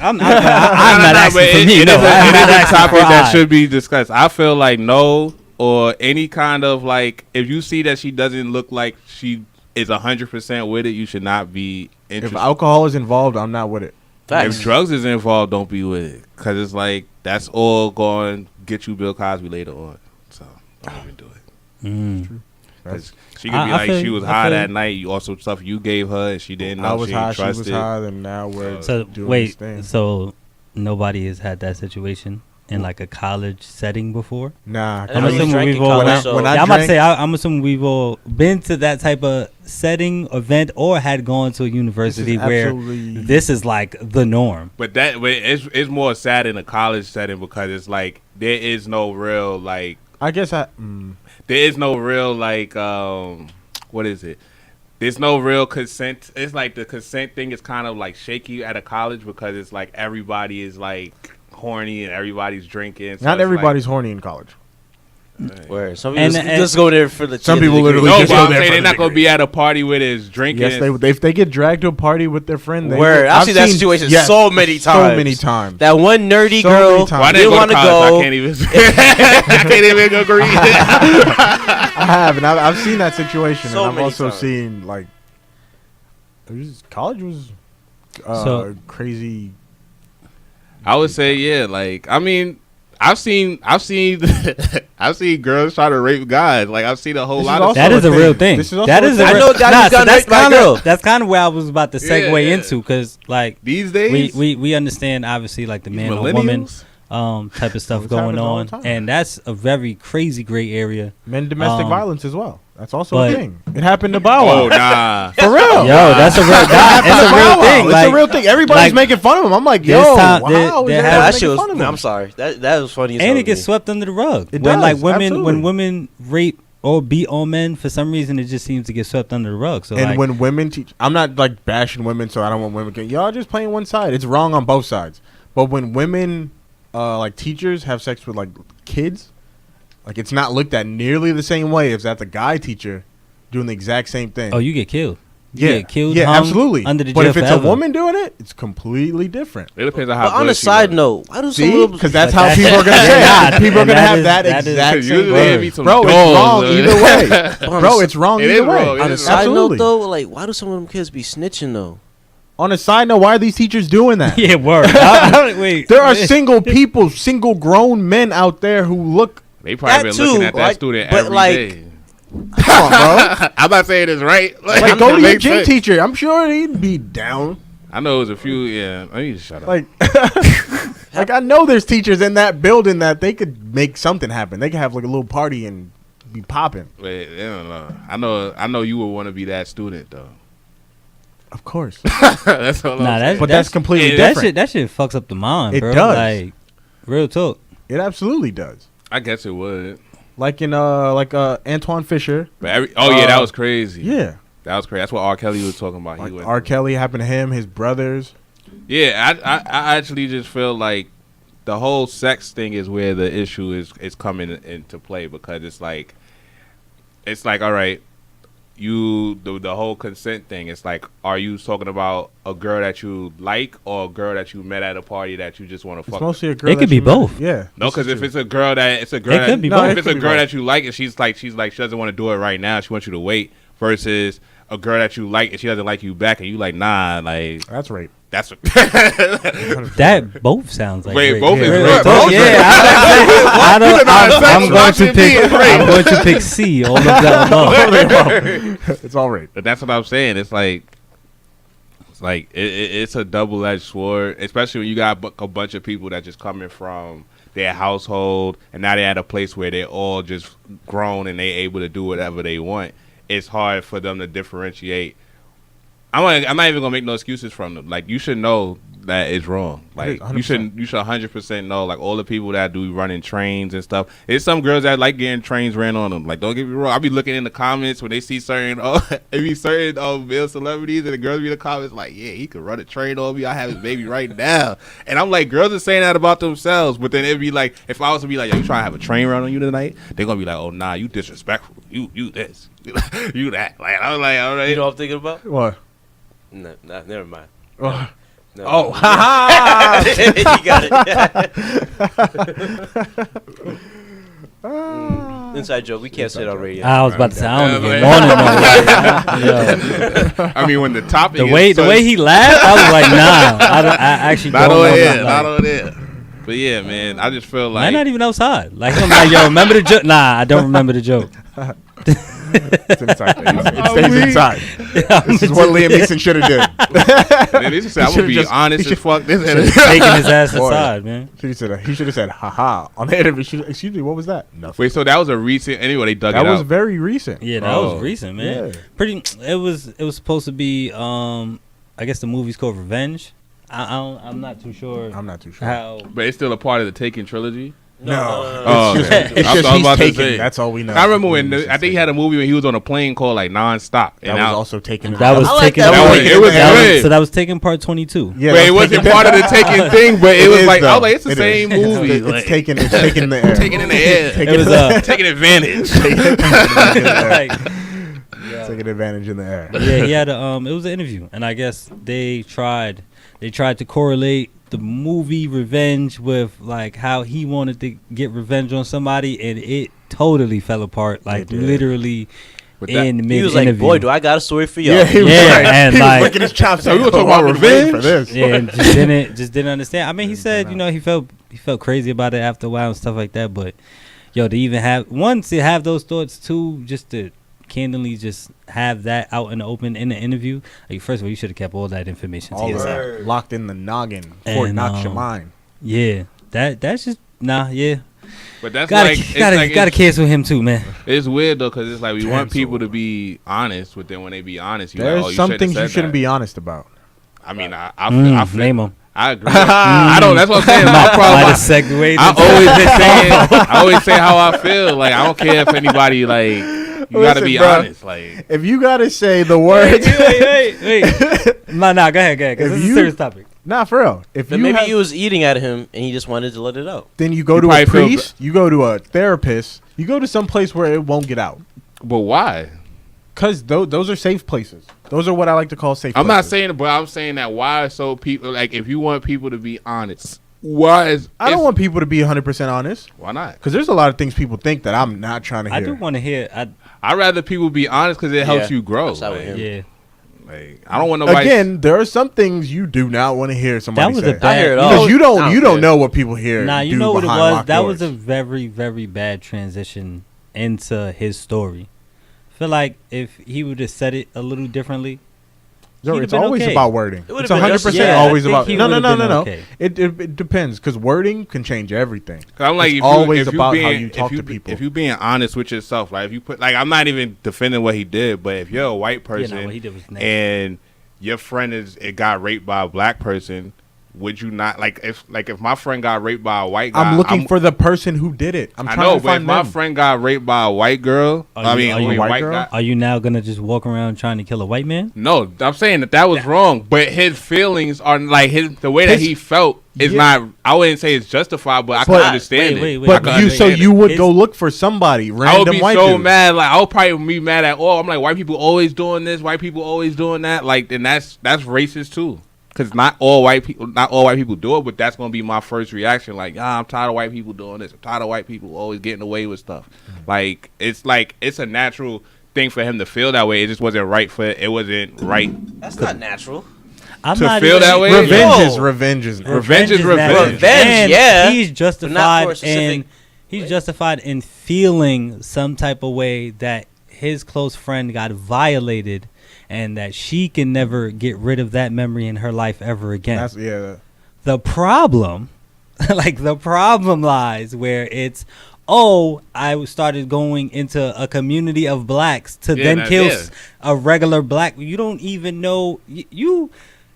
I'm Word. not asking but for me. It No, is I'm not a asking topic for that I. should be discussed. I feel like no, or any kind of like, if you see that she doesn't look like she is 100% with it, you should not be If interested. alcohol is involved, I'm not with it. Facts. If drugs is involved, don't be with it, because it's like that's all going to get you Bill Cosby later on. So don't even do it. Mm. 'Cause she could be I like feel she you. was I high feel that you. night. You also stuff you gave her, and she didn't know. I was she high, didn't she trust was it. high, and now we're So doing wait, this thing. so nobody has had that situation in like a college setting before? Nah, And I'm I was assuming drinking we've all college, went- so- when I Yeah, I'm about to drank- say I'm assuming we've all been to that type of setting, event, or had gone to a university where absolutely- this is like the norm. But it's more sad in a college setting because it's like there is no real like I guess there is no real like what is it? There's no real consent. It's like the consent thing is kind of like shaky at a college because it's like everybody is like horny and everybody's drinking. So not it's everybody's horny in college. Word. Some And- people and- just go there for the. Some to get people the degree. literally no, just but go I'm there saying for they're the not gonna degree. be at a party where there's drinking. Yes, if they get dragged to a party with their friend, they Word. I've seen that situation so many times. So many times. That one nerdy So girl many times. Why didn't they want to college? go. I can't even. I can't even agree. I have, and I've seen that situation, So and I've many also times. seen like college was So- crazy. I would say yeah. Like I mean, I've seen I've seen girls try to rape guys. Like I've seen a whole This lot is of also That a is a thing. real thing. This is also That a is thing. a I real. know guys who's gotten that's raped by a kind girl. of that's kind of where I was about to segue Yeah. into, because like these days. we understand obviously like the These man or woman millennials? type of stuff It going happens all on, the time. and that's a very crazy gray area. Men domestic violence as well. That's also but- a thing. It happened to Bow Oh Wow. nah. For real. Yo, that's a real. It's a real thing. It's Like, a real thing. Everybody's like, making fun of him. I'm like, there's yo, time- wow. there is Nah, everybody that shit making was. fun of him? I'm sorry. That was funny. As and hell it to gets me. swept under the rug. It when does, like women absolutely. when women rape or beat on men, for some reason it just seems to get swept under the rug. So And like, when women teach, I'm not like bashing women, so I don't want women to y'all just playing one side. It's wrong on both sides. But when women, like teachers, have sex with like kids, like it's not looked at nearly the same way as that's a guy teacher doing the exact same thing. oh, you get killed. You yeah, get killed. yeah, hung, absolutely. Under the but jail if it's forever. a woman doing it, it's completely different. It depends on how. But on good a she side was. note, why do some See, of because them? that's how That- people are gonna say that- it. People are and gonna that have is- that that is- exact Usually same they word. be some Bro, it's dogs, wrong though. either way. On a Bro, s- it's wrong It either is way. wrong. It On a is side Absolutely. note, though, like why do some of them kids be snitching though? On a side note, why are these teachers doing that? Yeah, word. I don't- wait, There are single people, single grown men out there who look. They probably That been looking too, at that like, student but, every like, day. Come on, bro. I'm not saying it's right. Like, go to your Makes gym sense. teacher. I'm sure he'd be down. I know it was a few. Yeah, I need to shut up. Like, like I know there's teachers in that building that they could make something happen. They could have like a little party and be popping. Wait, I don't know. I know you would want to be that student though. Of course, That's all. Nah, I'm that's- saying. but that's completely Yeah, that different. that shit fucks up the mind, It bro. does. Like, real talk. It absolutely does. I guess it would. Like in Antoine Fisher. But that was crazy. Yeah, That was crazy. That's what R. Kelly was talking about. like He went, R. Kelly happened to him, his brothers. Yeah, I actually just feel like the whole sex thing is where the issue is coming into play, because it's like all right, the whole consent thing. It's like, are you talking about a girl that you like or a girl that you met at a party that you just want to It's fuck? mostly a girl. It could that be you met. both. Yeah. No, because if it's a girl that It could be No, both. if it's it a could be girl both. that you like and she's like she doesn't want to do it right now, she wants you to wait, versus a girl that you like and she doesn't like you back and you like, nah, like That's rape. that's what That both sounds like Wait, rape. both is Yeah. rape. Both- yeah, I don't. I'm going to pick. It's rape. I'm going to pick C. All of the above. It's all rape. But that's what I'm saying. It's like it's a double-edged sword, especially when you got a bunch of people that just coming from their household and now they're at a place where they're all just grown and they able to do whatever they want. It's hard for them to differentiate. I'm not even gonna make no excuses from them. Like, you should know that it's wrong. Like, you should 100% know. Like, all the people that do running trains and stuff. There's some girls that like getting trains ran on them. Like, don't get me wrong. I be looking in the comments when they see certain male celebrities and the girls be in the comments like, yeah, he could run a train on me. I have his baby right now. And I'm like, girls are saying that about themselves. But then it'd be like, if I was to be like, yo, you trying to have a train run on you tonight? They're gonna be like, oh nah, you disrespectful. You this. You that. Like, I was like, all right. You know what I'm thinking about? What? No, never mind. Oh, No. oh, ha You got it. Inside joke. We can't say it on radio. I was about to say I don't even Yeah, want to know. I mean, when the topic The is way he laughed, I was like, nah. I actually not don't on know. there, Like, not on there. But yeah, man, I just feel man, like not even outside. Like, I'm like, yo, remember the joke? Nah, I don't remember the joke. It's inside. It stays inside. This is what Liam Neeson should have did. man, they just said, I'm gonna be just- honest he as fuck. This and Taking his ass Boy. inside, man. He should have said, haha, on the interview. Excuse me, what was that? Nothing. Wait, so that was a recent. Anyway, they dug That it was out. very recent. Yeah, that Oh. was recent, man. Yeah. Pretty. It was supposed to be. I guess the movie's called Revenge. I'm not too sure. I'm not too sure. How. But it's still a part of the Taken trilogy. No. Oh, It's okay. just, it's I just was he's about to taken. say. That's all we know. I remember when He's I think he had a movie when he was on a plane called like Nonstop. That And was I- also taken. That was I like taken. that That movie. it was good. So that was taken part 22. Yeah, but that it was wasn't taken- part of the Taken thing. But it was is, like I though. was like, it's the It same is. movie. It's like, taken. It's taken in the air. taken in the air. It was taking advantage. like, Taking advantage in the air. yeah, he had a it was an interview, and I guess they tried to correlate the movie Revenge with like how he wanted to get revenge on somebody, and it totally fell apart. Like It did. literally But that- in mid He was like, interview. boy, do I got a story for y'all. Yeah, he was Yeah, like, and he like- was licking his chops. So we like, gonna talk oh, about I was waiting revenge? for this. Yeah, and just didn't understand. I mean, he said, you know, he felt crazy about it after a while and stuff like that. But yo, to even have to have those thoughts too, just to candidly just have that out in the open in the interview. Like, first of all, you should have kept all that information to All of yourself. that locked in the noggin before it And, knocks your mind. Yeah, that's just yeah. But that's Gotta like, it's gotta like gotta it's, cancel him too, man. it's weird though, because it's like we want Cancel. people to be honest, but then when they be honest, you There's like, oh, you some shouldn't things have you said shouldn't that. be honest about. I mean, I feel, Name him. I agree. I don't. That's what I'm saying. My Might problem. have segued I always say how I feel. Like, I don't care if anybody like. You gotta Listen, be bro. honest. Like, If you gotta say the words, wait. Nah, go ahead, because If this is a you- serious topic. nah, for real. If But you maybe have- he was eating at him and he just wanted to let it out. then you go You to a probably feel priest, you go to a therapist, you go to some place where it won't get out. but why? Cause those are safe places. Those are what I like to call safe. I'm not places. saying it, but I'm saying that why so people like if you want people to be honest, why is I don't want people to be 100% honest. why not? Because there's a lot of things people think that I'm not trying to hear. I do want to hear. I'd rather people be honest because it helps Yeah, you grow. that's how it Like, is. Yeah, like, I don't want nobody. Again, there are some things you do not want to hear somebody that was say. a bad. I hear it you all. know- Because you I don't don't care. know what people hear. Nah, you do know what it behind was. locked That doors. was a very, very bad transition into his story. I feel like if he would have said it a little differently, Yo, he'd have it's been always okay. about wording. It would've It's been 100% just- yeah, always I think about. he No. would've been okay. It depends because wording can change everything. I'm like, It's if always if about being, how you if talk to people. If you being honest with yourself, like if you put, like, I'm not even defending what he did, but if you're a white yeah, person no, what he did was nasty. and your friend got raped by a black person, would you not like if my friend got raped by a white guy? I'm looking for the person who did it. I'm I trying know, to but if find my them. friend got raped by a white girl, Are you- are you a white white girl? guy. Are you now gonna just walk around trying to kill a white man? No, I'm saying that was wrong, but his feelings are like the way that His- he felt is Yeah. not. I wouldn't say it's justified, but I can But- understand wait, it. wait, I But can you, understand it. you would His- go look for somebody I would random be white so dude. mad. Like I would probably be mad at. Oh, I'm like white people always doing this. White people always doing that. Like, and that's racist too. Because not all white people do it. But that's gonna be my first reaction. Like, I'm tired of white people doing this. I'm tired of white people always getting away with stuff. Like it's a natural thing for him to feel that way. It just wasn't right It wasn't right. That's not natural. I'm To not feel even- that way? Revenge Yo. is revenge is Revenge is natural. revenge. Revenge, And yeah, he's but not for a justified specific in justified in feeling some type of way that his close friend got violated, and that she can never get rid of that memory in her life ever again. That's yeah. The problem, the problem lies where it's, oh, I started going into a community of blacks to then kill a regular black. You don't even know. You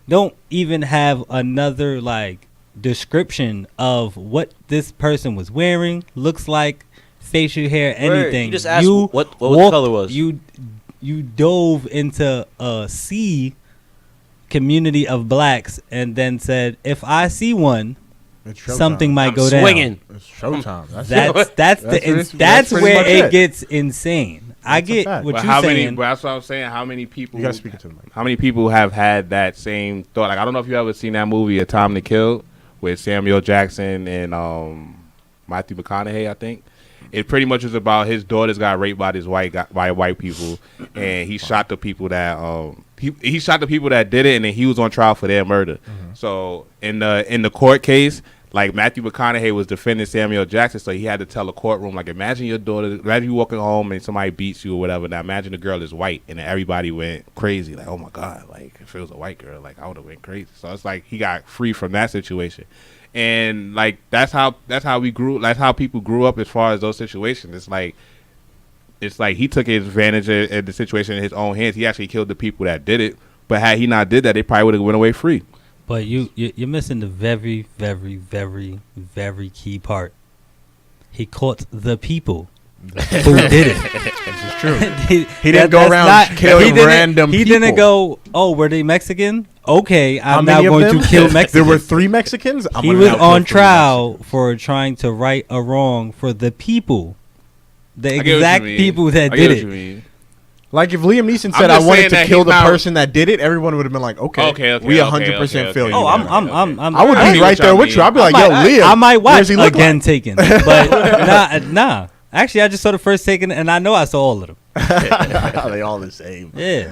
don't even have another description of what this person was wearing, looks like, facial hair, anything. You just asked what the color was. You dove into a sea community of blacks and then said, if I see one, It's showtime. something might I'm go swinging. down. It's showtime. That's pretty where much it it. gets insane. I That's a get fact. what But you're how saying. many? But that's what I'm saying. How many people? You gotta speak it to the mic. How many people have had that same thought? Like, I don't know if you ever seen that movie, A Time to Kill, with Samuel Jackson and Matthew McConaughey, I think. It pretty much was about his daughters got raped by white people, and he shot the people that he shot the people that did it, and then he was on trial for their murder. Mm-hmm. So in the court case, like, Matthew McConaughey was defending Samuel Jackson, so he had to tell the courtroom, like, imagine your daughter, imagine you walking home and somebody beats you or whatever. Now imagine the girl is white, and then everybody went crazy, like, oh my God, like, if it was a white girl, like, I would have went crazy. So it's like he got free from that situation. And like that's how we grew. That's how people grew up as far as those situations. It's like he took advantage of the situation in his own hands. He actually killed the people that did it. But had he not did that, they probably would have went away free. But you're missing the very, very, very, very key part. He caught the people who did it. This is true. he didn't go around killing random He didn't people. go, oh, were they Mexican? Okay, How I'm now many of going them? to kill Mexicans. There were 3 Mexicans. He was on trial for trying to right a wrong for the people. The I get what you exact mean. people that I get did what it. you mean. Like if Liam Neeson I'm said, just "I wanted saying to that kill he's the not- person that did it," everyone would have been like, "Okay, we 100% feel you." Oh, man. I'm I would I be see right what there y'all with you. I'd be mean. like, "Yo, Liam, I might what watch does he look again like?" Taken, but nah. Actually, I just saw the first Taken, and I know I saw all of them. They all the same. Yeah,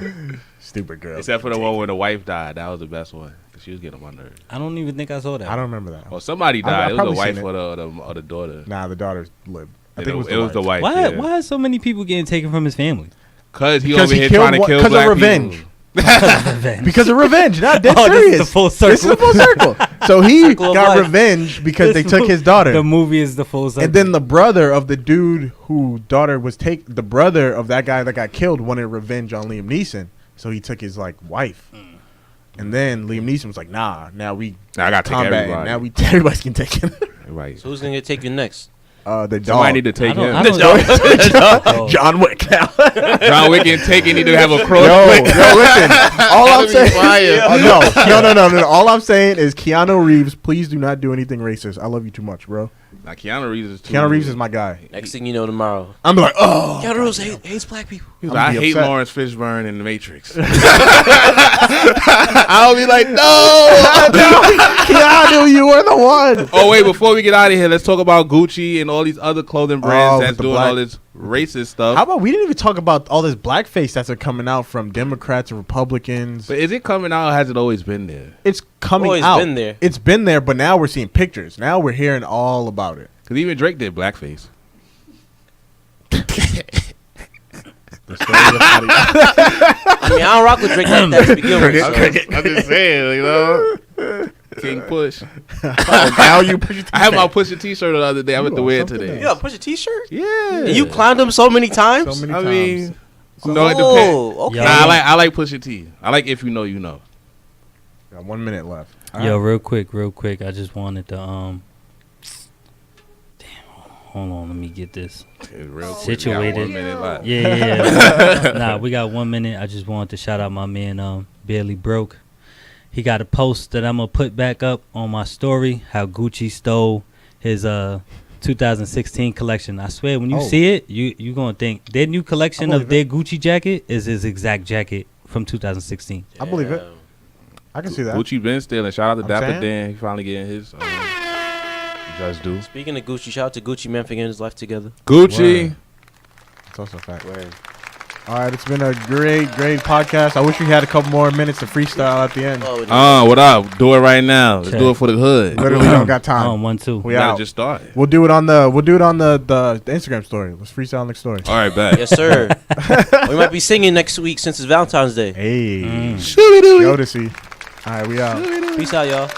Stupid girl. Except for the one where the wife died. That was the best one. 'Cause she was getting on my nerves. I don't even think I saw that. I don't remember that. Oh, somebody I died. It was probably the wife seen it. or the daughter. Nah, the daughter lived. I think It was the wife. Why? Yeah. Why are so many people getting taken from his family? Because he Because over he here killed trying to one- kill 'cause of black revenge. people. Because of revenge. Not dead Oh, this is serious. the full This is the circle. full circle. So he Circle of got life. revenge because they This took mo- his daughter. The movie is the full circle. And then the brother of the dude who daughter was the brother of that guy that got killed wanted revenge on Liam Neeson, so he took his wife. And then Liam Neeson was like, "Nah, now we Now I gotta take combat. everybody. Now we everybody can take it." Right. So who's gonna take you next? The Somebody dog. need to take him. I don't- Oh. John Wick. John Wick and Taken need to have a cross. Yo, listen. All I'm That'd be saying, fire. no. All I'm saying is Keanu Reeves. Please do not do anything racist. I love you too much, bro. Now Keanu Reeves is too. Keanu Reeves is my guy. Next thing you know, tomorrow. I'm like, oh. Keanu Reeves hates black people. He was I'm like, I gonna be hate upset. Lawrence Fishburne in The Matrix. I'll be like, no. Keanu, you were the one. Oh wait, before we get out of here, let's talk about Gucci and all these other clothing brands Oh, that's with the doing black- all this racist stuff. How about we didn't even talk about all this blackface that's coming out from Democrats and Republicans? But is it coming out? Or has it always been there? It's coming Always out. been there. It's been there, but now we're seeing pictures. Now we're hearing all about it. Because even Drake did blackface. I mean, I don't rock with Drake like that to begin with. so- I'm just saying, you know. King Push. Now you push I had my Pusha T-shirt the other day. I went to are wear it something today. Yeah, push a T-shirt. Yeah. And you clowned him so many times. so many I times. mean, no, it depends. Oh, okay. Yeah. Nah, I like Pusha T. I like If You Know, You Know. Got 1 minute left. Yo, real quick. I just wanted to Damn, hold on. Let me get this. It's real quick. Situated. We got 1 minute left. Yeah. Nah, we got 1 minute. I just wanted to shout out my man, Barely Broke. He got a post that I'm gonna put back up on my story. How Gucci stole his 2016 collection. I swear, when you Oh. see it, you gonna think their new collection I of their Gucci jacket is his exact jacket from 2016. I believe it. I can see that. Gucci been stealing. Shout out to I'm Dapper saying. Dan. He finally getting his just due. Speaking of Gucci, shout out to Gucci Man for getting his life together. Gucci. Word. It's also a fact. All right, it's been a great podcast. I wish we had a couple more minutes to freestyle at the end. What up? Do it right now. Let's do it for the hood. Literally don't got time. 1, 2. We gotta out. just start. We'll do it on the Instagram story. Let's freestyle on the story. All right, bet. Yes, sir. We might be singing next week since it's Valentine's Day. Hey, Shoo-dee-doo. Jodeci. All right, we out. Peace out, y'all.